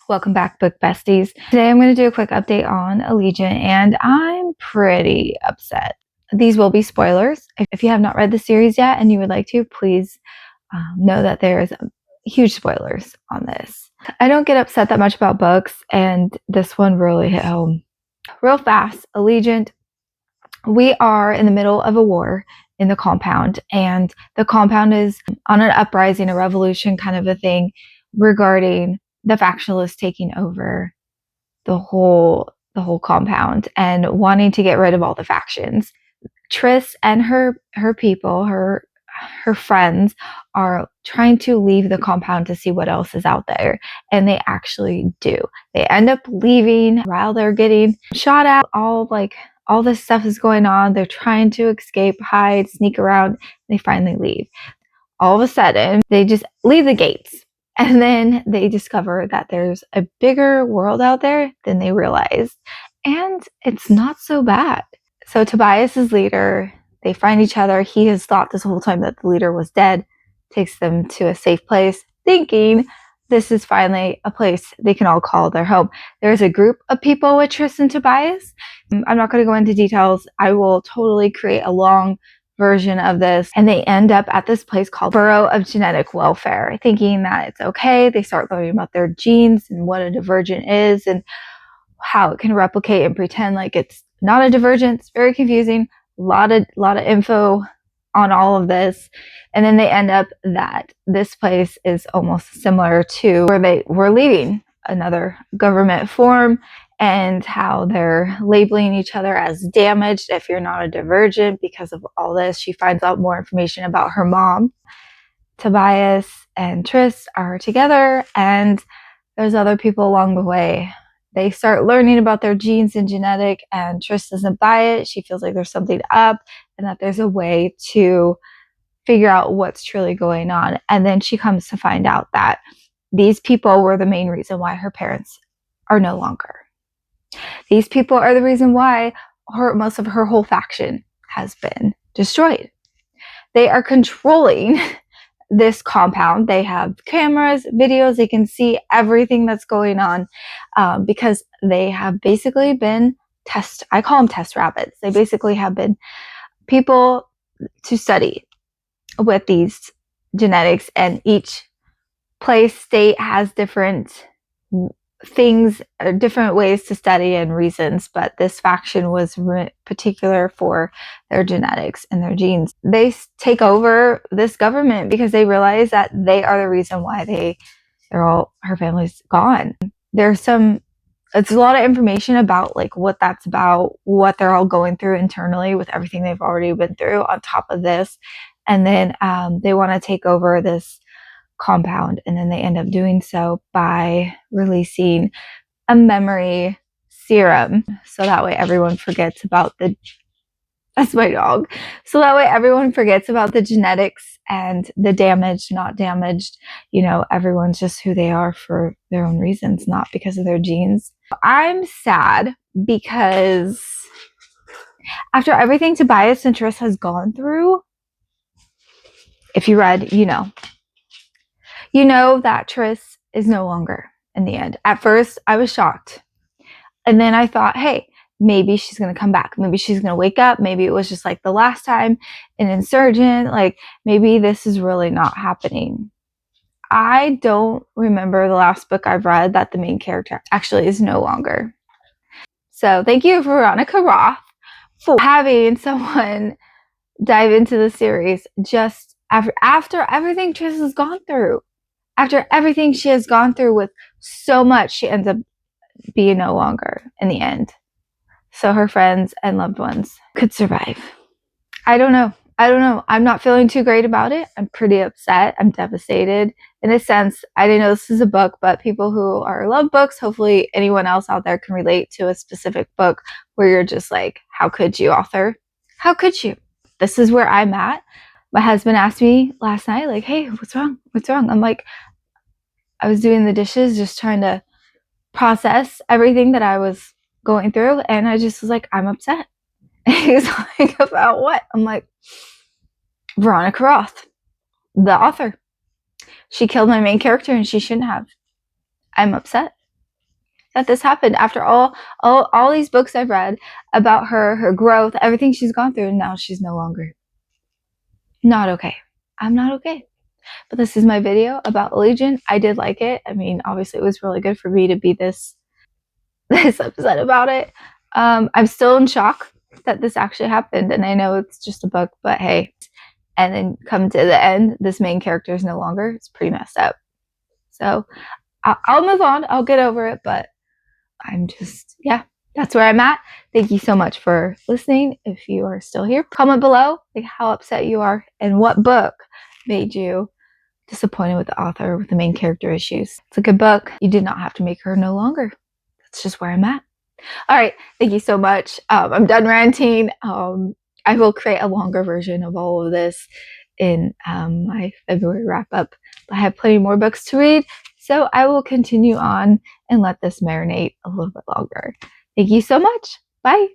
Welcome back, book besties. Today I'm going to do a quick update on Allegiant, and I'm pretty upset. These will be spoilers. If you have not read the series yet and you would like to, please know that there's huge spoilers on this. I don't get upset that much about books, and this one really hit home. Real fast, Allegiant. We are in the middle of a war in the compound, and the compound is on an uprising, a revolution kind of a thing regarding the factionalists taking over the whole compound and wanting to get rid of all the factions. Triss and her people, her friends, are trying to leave the compound to see what else is out there, and they actually do. They end up leaving while they're getting shot at. All this stuff is going on. They're trying to escape, hide, sneak around. They finally leave. All of a sudden, they just leave the gates. And then they discover that there's a bigger world out there than they realized. And it's not so bad. So Tobias is leader. They find each other. He has thought this whole time that the leader was dead. Takes them to a safe place, thinking this is finally a place they can all call their home. There's a group of people with Triss and Tobias. I'm not going to go into details. I will totally create a long version of this, and they end up at this place called Bureau of Genetic Welfare, thinking that it's okay. They start learning about their genes and what a divergent is and how it can replicate and pretend like it's not a divergent. It's very confusing. A lot of info on all of this, and then they end up that this place is almost similar to where they were leaving, another government form, and how they're labeling each other as damaged if you're not a divergent because of all this. She finds out more information about her mom. Tobias and Triss are together, and there's other people along the way. They start learning about their genes and genetic, and Triss doesn't buy it. She feels like there's something up and that there's a way to figure out what's truly going on. And then she comes to find out that these people were the main reason why her parents are no longer. These people are the reason why most of her whole faction has been destroyed. They are controlling this compound. They have cameras, videos. They can see everything that's going on because they have basically been I call them test rabbits. They basically have been people to study with these genetics, and each state has different things, different ways to study and reasons, but this faction was particular for their genetics and their genes. They take over this government because they realize that they are the reason why her family's gone. It's a lot of information about like what that's about, what they're all going through internally with everything they've already been through on top of this. And then they want to take over this compound, and then they end up doing so by releasing a memory serum, so that way everyone forgets about that's my dog, so that way everyone forgets about the genetics and the damaged, not damaged. Everyone's just who they are for their own reasons, not because of their genes. I'm sad because after everything Tobias and Triss has gone through, if you read, you know that Triss is no longer in the end. At first, I was shocked. And then I thought, hey, maybe she's going to come back. Maybe she's going to wake up. Maybe it was just like the last time in Insurgent. Like, maybe this is really not happening. I don't remember the last book I've read that the main character actually is no longer. So thank you, Veronica Roth, for having someone dive into the series just after everything Triss has gone through. After everything she has gone through with so much, she ends up being no longer in the end. So her friends and loved ones could survive. I don't know. I'm not feeling too great about it. I'm pretty upset. I'm devastated. In a sense, I didn't know this is a book, but people who love books, hopefully anyone else out there can relate to a specific book where you're just like, how could you, author? How could you? This is where I'm at. My husband asked me last night, like, hey, what's wrong? What's wrong? I'm like, I was doing the dishes, just trying to process everything that I was going through. And I just was like, I'm upset. And he was like, about what? I'm like, Veronica Roth, the author. She killed my main character and she shouldn't have. I'm upset. that this happened after all these books I've read about her growth, everything she's gone through, and now she's no longer not okay. I'm not okay. But this is my video about Allegiant. I did like it. I mean, obviously it was really good for me to be this upset about it. I'm still in shock that this actually happened, and I know it's just a book, but hey. And then come to the end, this main character is no longer. It's pretty messed up. So I'll move on. I'll get over it, but I'm just, yeah, that's where I'm at. Thank you so much for listening. If you are still here, comment below like how upset you are and what book made you disappointed with the author with the main character issues. It's a good book. You did not have to make her no longer. That's just where I'm at. All right. Thank you so much. I'm done ranting. I will create a longer version of all of this in my February wrap up. But I have plenty more books to read, so I will continue on and let this marinate a little bit longer. Thank you so much. Bye.